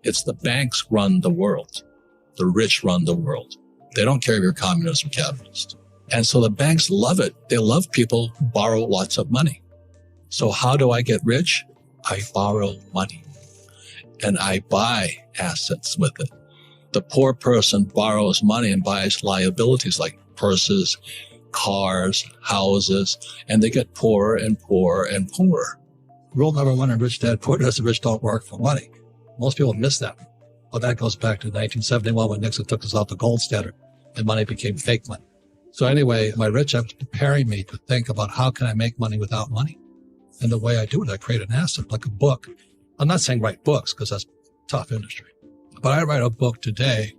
It's the banks run the world. The rich run the world. They don't care if you're communist or capitalist. And so the banks love it. They love people who borrow lots of money. So how do I get rich? I borrow money and I buy assets with it. The poor person borrows money and buys liabilities like purses, cars, houses, and they get poorer and poorer and poorer. Rule number one in Rich Dad Poor Dad: the rich don't work for money. Most people miss that. Well, that goes back to 1971 when Nixon took us off the gold standard and money became fake money. So anyway, my rich app is preparing me to think about how can I make money without money? And the way I do it, I create an asset like a book. I'm not saying write books because that's a tough industry. But I write a book today.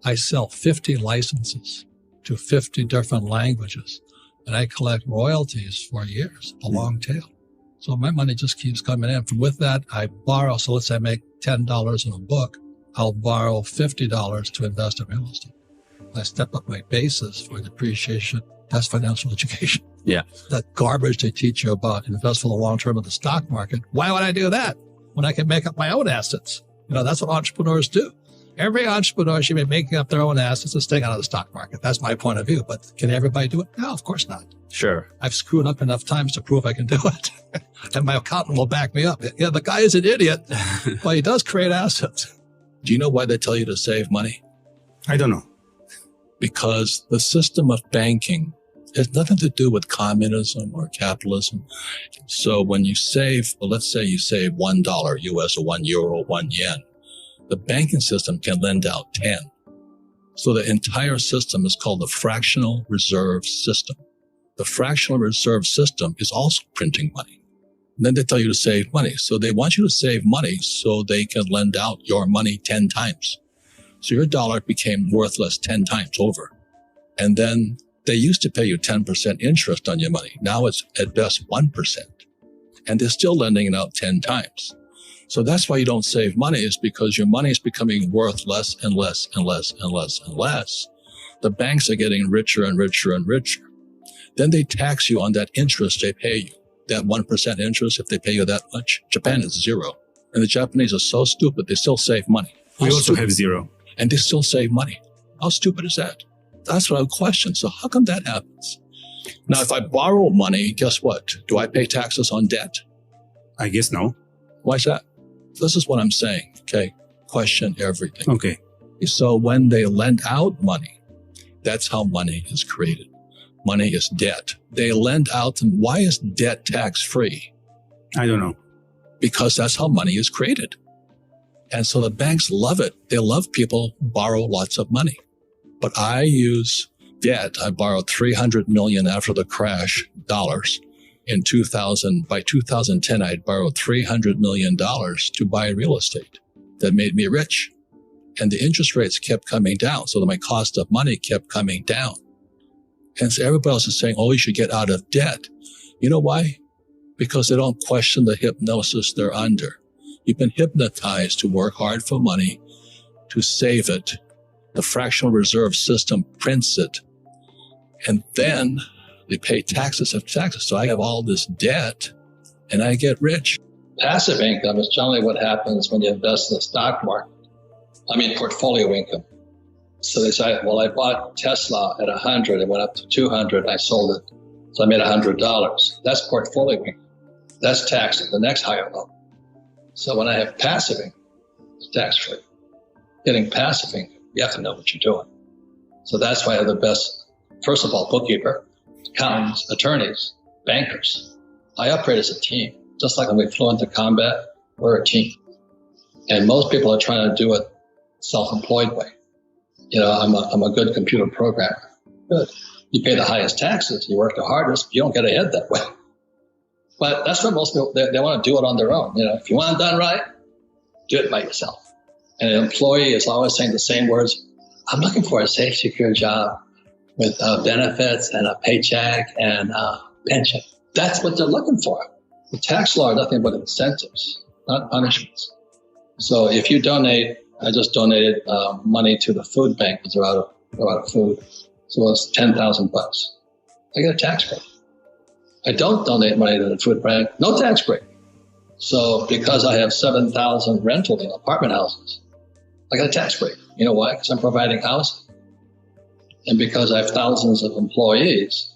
I sell 50 licenses to 50 different languages, and I collect royalties for years, a long tail. So my money just keeps coming in. With that, I borrow. So let's say I make $10 in a book. I'll borrow $50 to invest in real estate. I step up my basis for depreciation. That's financial education. Yeah. That garbage they teach you about invest for the long term in the stock market. Why would I do that when I can make up my own assets? That's what entrepreneurs do. Every entrepreneur should be making up their own assets and staying out of the stock market. That's my point of view. But can everybody do it? No, of course not. Sure. I've screwed up enough times to prove I can do it. And my accountant will back me up. Yeah, the guy is an idiot, but he does create assets. Do you know why they tell you to save money? I don't know. Because the system of banking has nothing to do with communism or capitalism. So when you save, let's say you save $1 US or €1, 1 yen, the banking system can lend out 10. So the entire system is called the fractional reserve system. The fractional reserve system is also printing money. And then they tell you to save money. So they want you to save money so they can lend out your money 10 times. So your dollar became worthless 10 times over. And then they used to pay you 10% interest on your money. Now it's at best 1%. And they're still lending it out 10 times. So that's why you don't save money, is because your money is becoming worth less and less and less and less and less. The banks are getting richer and richer and richer. Then they tax you on that interest they pay you. That 1% interest, if they pay you that much. Japan is 0. And the Japanese are so stupid, they still save money. We also have 0. And they still save money. How stupid is that? That's what I would question. So how come that happens? Now, if I borrow money, guess what? Do I pay taxes on debt? I guess no. Why is that? This is what I'm saying, okay? Question everything. Okay. So when they lend out money, that's how money is created. Money is debt. They lend out, and why is debt tax-free? I don't know. Because that's how money is created. And so the banks love it. They love people who borrow lots of money. But I use debt. I borrowed $300 million after the crash dollars. In 2000, by 2010, I had borrowed $300 million to buy real estate. That made me rich. And the interest rates kept coming down. So that my cost of money kept coming down. And so everybody else is saying, oh, you should get out of debt. You know why? Because they don't question the hypnosis they're under. You've been hypnotized to work hard for money, to save it. The fractional reserve system prints it. And then they pay taxes of taxes. So I have all this debt and I get rich. Passive income is generally what happens when you invest in the stock market. Portfolio income. So they say, well, I bought Tesla at 100. It went up to 200. I sold it. So I made $100. That's portfolio income. That's taxed at the next higher level. So when I have passive income, it's tax-free. Getting passive income, you have to know what you're doing. So that's why I have the best, first of all, bookkeeper, accountants, attorneys, bankers. I operate as a team. Just like when we flew into combat, we're a team. And most people are trying to do it self-employed way. I'm a good computer programmer. Good. You pay the highest taxes, you work the hardest, you don't get ahead that way. But that's what most people, they want to do it on their own. If you want it done right, do it by yourself. And an employee is always saying the same words. I'm looking for a safe, secure job with benefits and a paycheck and a pension. That's what they're looking for. The tax law is nothing but incentives, not punishments. So if you donate, I just donated money to the food bank because they're out of food. So it's $10,000. I get a tax break. I don't donate money to the food bank, no tax break. So because I have 7,000 rental apartment houses, I got a tax break. You know why? Because I'm providing housing. And because I have thousands of employees,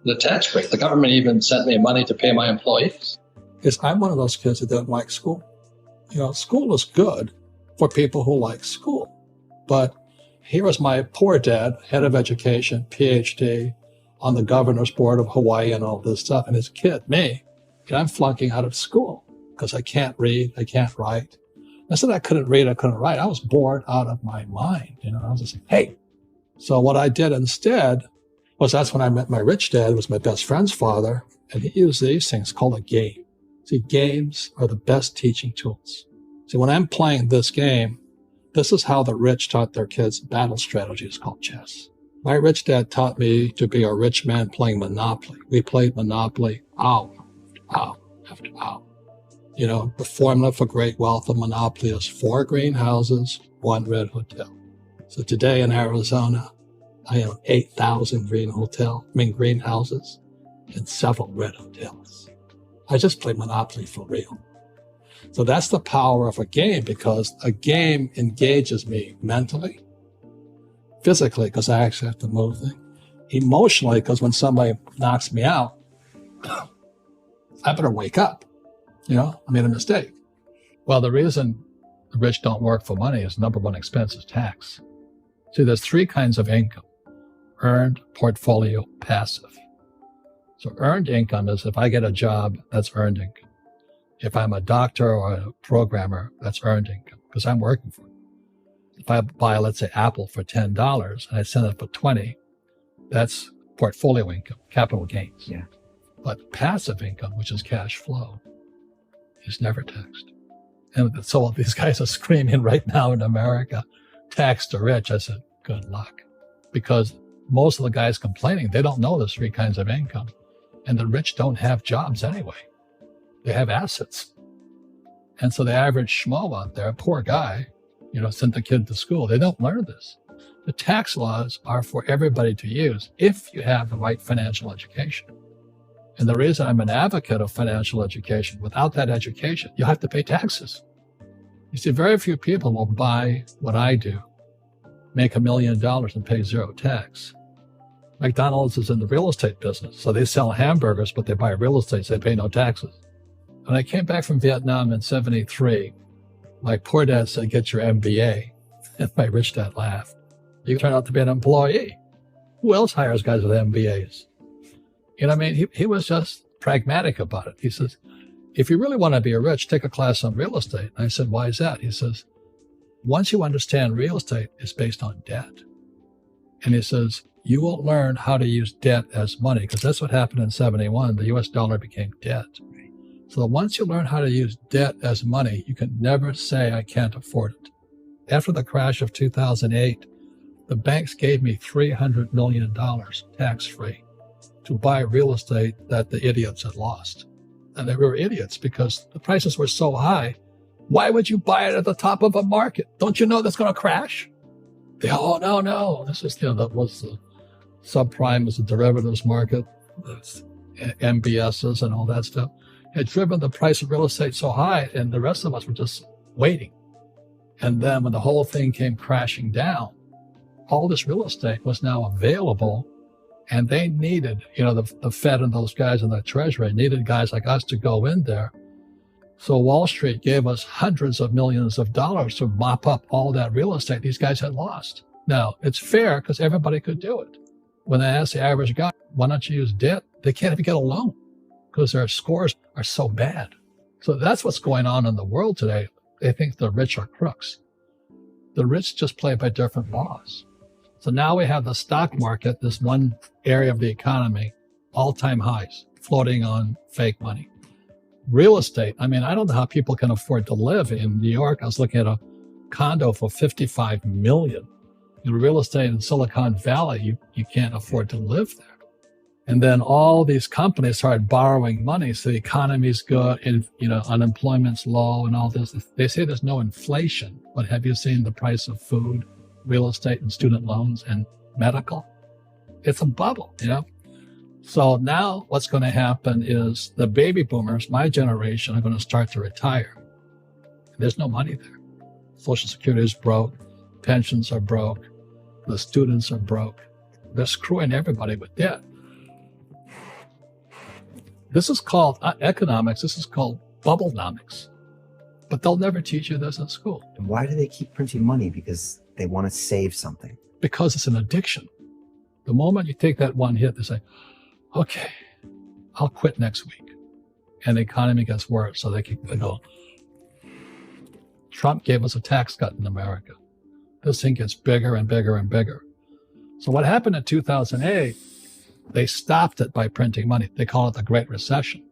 the tax break, the government even sent me money to pay my employees. Because I'm one of those kids that didn't like school. School is good for people who like school. But here was my poor dad, head of education, PhD, on the governor's board of Hawaii and all this stuff. And his kid, me, and I'm flunking out of school because I can't read, I can't write. I said I couldn't read, I couldn't write. I was bored out of my mind. I was just like, hey. So what I did instead was that's when I met my rich dad, who was my best friend's father, and he used these things called a game. See, games are the best teaching tools. See, when I'm playing this game, this is how the rich taught their kids battle strategies called chess. My rich dad taught me to be a rich man playing Monopoly. We played Monopoly hour after hour. The formula for great wealth of Monopoly is 4 green houses, 1 red hotel. So today in Arizona, I own 8,000 green houses and several red hotels. I just play Monopoly for real. So that's the power of a game, because a game engages me mentally, physically, because I actually have to move things, emotionally, because when somebody knocks me out, I better wake up. I made a mistake. Well, the reason the rich don't work for money is number one expense is tax. See, there's 3 kinds of income: earned, portfolio, passive. So earned income is if I get a job, that's earned income. If I'm a doctor or a programmer, that's earned income because I'm working for it. If I buy, let's say, Apple for $10 and I sell it for $20, that's portfolio income, capital gains. Yeah. But passive income, which is cash flow, is never taxed. And so these guys are screaming right now in America, tax the rich. I said, good luck. Because most of the guys complaining, they don't know there's 3 kinds of income. And the rich don't have jobs anyway. They have assets. And so the average schmo out there, poor guy, sent the kid to school. They don't learn this. The tax laws are for everybody to use if you have the right financial education. And the reason I'm an advocate of financial education, without that education, you have to pay taxes. You see, very few people will buy what I do, make $1 million and pay 0 tax. McDonald's is in the real estate business. So they sell hamburgers, but they buy real estate, so they pay no taxes. When I came back from Vietnam in 73, my poor dad said, get your MBA. And my rich dad laughed. You turn out to be an employee. Who else hires guys with MBAs? He was just pragmatic about it. He says, if you really want to be rich, take a class on real estate. And I said, why is that? He says, once you understand real estate, it's based on debt. And he says, you will learn how to use debt as money, because that's what happened in 71. The US dollar became debt. So once you learn how to use debt as money, you can never say, I can't afford it. After the crash of 2008, the banks gave me $300 million tax-free to buy real estate that the idiots had lost. And they were idiots because the prices were so high. Why would you buy it at the top of a market? Don't you know that's going to crash? No. This is, that was the subprime, was the derivatives market, the MBSs and all that stuff. Had driven the price of real estate so high, and the rest of us were just waiting. And then when the whole thing came crashing down, all this real estate was now available, and they needed, the Fed and those guys in the Treasury needed guys like us to go in there. So Wall Street gave us hundreds of millions of dollars to mop up all that real estate these guys had lost. Now, it's fair because everybody could do it. When they ask the average guy, why don't you use debt? They can't even get a loan because their scores are so bad. So that's what's going on in the world today. They think the rich are crooks. The rich just play by different laws. So now we have the stock market, this one area of the economy, all-time highs, floating on fake money. Real estate, I don't know how people can afford to live in New York. I was looking at a condo for $55 million. In real estate in Silicon Valley, you can't afford to live there. And then all these companies started borrowing money, so the economy's good, and unemployment's low and all this. They say there's no inflation, but have you seen the price of food, real estate, and student loans and medical? It's a bubble, So now what's going to happen is the baby boomers, my generation, are going to start to retire. There's no money there. Social Security is broke. Pensions are broke. The students are broke. They're screwing everybody with debt. This is called economics. This is called bubblenomics. But they'll never teach you this in school. And why do they keep printing money? Because they want to save something. Because it's an addiction. The moment you take that one hit, they say, okay, I'll quit next week. And the economy gets worse, so they go. Trump gave us a tax cut in America. This thing gets bigger and bigger and bigger. So what happened in 2008, they stopped it by printing money. They call it the Great Recession.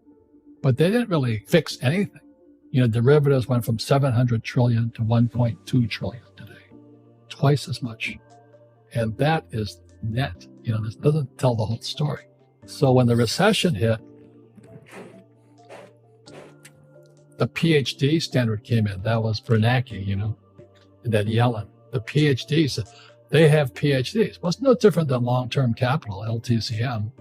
But they didn't really fix anything. Derivatives went from 700 trillion to 1.2 trillion today, twice as much. And that is net. This doesn't tell the whole story. So when the recession hit, the PhD standard came in. That was Bernanke, and then Yellen. The PhDs, they have PhDs. Well, it's no different than long-term capital, LTCM.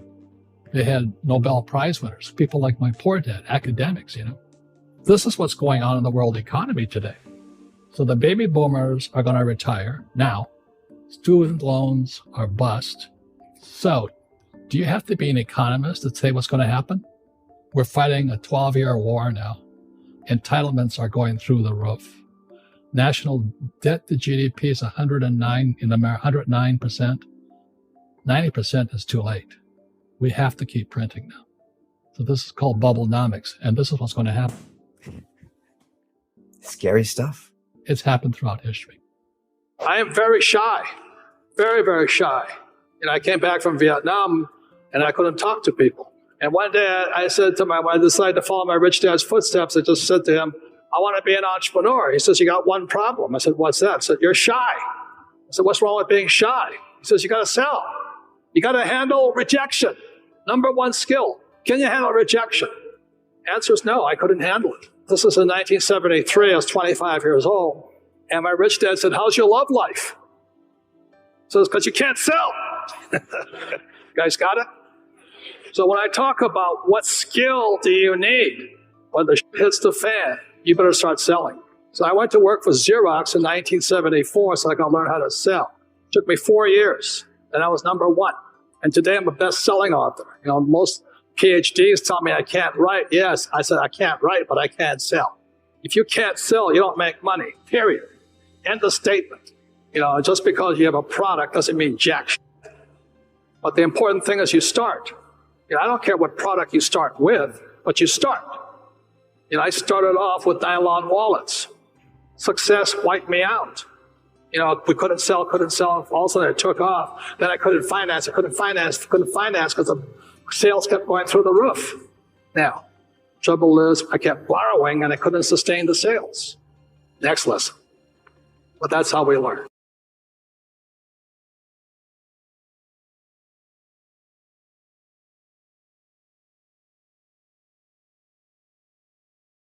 They had Nobel Prize winners, people like my poor dad, academics, This is what's going on in the world economy today. So the baby boomers are going to retire now. Student loans are bust. So do you have to be an economist to say what's going to happen? We're fighting a 12-year war now. Entitlements are going through the roof. National debt to GDP is 109 in America, 109%. 90% is too late. We have to keep printing now. So this is called bubblenomics, and this is what's going to happen. Scary stuff. It's happened throughout history. I am very shy, very, very shy. I came back from Vietnam, and I couldn't talk to people. And one day I said to when I decided to follow my rich dad's footsteps, I just said to him, I want to be an entrepreneur. He says, you got one problem. I said, what's that? I said, you're shy. I said, what's wrong with being shy? He says, you got to sell. You got to handle rejection. Number one skill. Can you handle rejection? Answer is no, I couldn't handle it. This is in 1973. I was 25 years old. And my rich dad said, how's your love life? He says, because you can't sell. You guys got it? So when I talk about what skill do you need when the shit hits the fan, you better start selling. So I went to work for Xerox in 1974 so I could learn how to sell. It took me 4 years, and I was number one. And today I'm a best-selling author. Most PhDs tell me I can't write. Yes, I said I can't write, but I can sell. If you can't sell, you don't make money, period. End of statement. Just because you have a product doesn't mean jack shit. But the important thing is you start. I don't care what product you start with, but you start. I started off with nylon wallets. Success wiped me out. We couldn't sell. All of a sudden it took off. Then I couldn't finance because the sales kept going through the roof. Now, trouble is I kept borrowing and I couldn't sustain the sales. Next lesson. But that's how we learn.